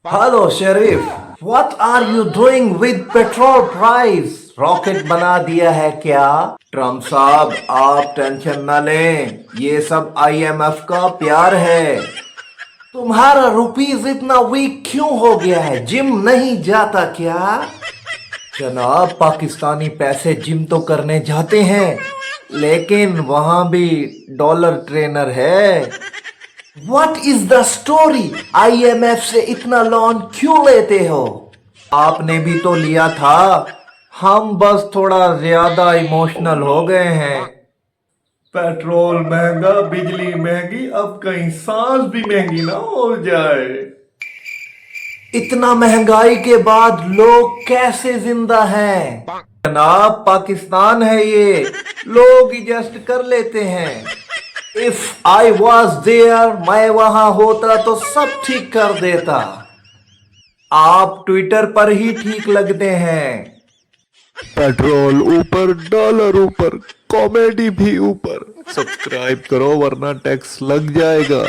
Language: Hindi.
Hello Sharif, what are you doing with petrol price? Rocket बना दिया है क्या? ट्रम्प साहब, आप टेंशन न लें, ये सब आईएमएफ का प्यार है। तुम्हारा रुपीज इतना वीक क्यों हो गया है? जिम नहीं जाता क्या? जनाब, पाकिस्तानी पैसे जिम तो करने जाते हैं, लेकिन वहां भी डॉलर ट्रेनर है। What is the story? IMF से इतना लोन क्यों लेते हो? आपने भी तो लिया था, हम बस थोड़ा ज्यादा इमोशनल हो गए हैं। पेट्रोल महंगा, बिजली महंगी, अब कहीं सांस भी महंगी ना हो जाए। इतना महंगाई के बाद लोग कैसे जिंदा हैं? जनाब, पाकिस्तान है ये, लोग एडजस्ट कर लेते हैं। इफ आई वॉज देयर, मैं वहां होता तो सब ठीक कर देता। आप ट्विटर पर ही ठीक लगते हैं। पेट्रोल ऊपर, डॉलर ऊपर, कॉमेडी भी ऊपर। सब्सक्राइब करो वरना टैक्स लग जाएगा।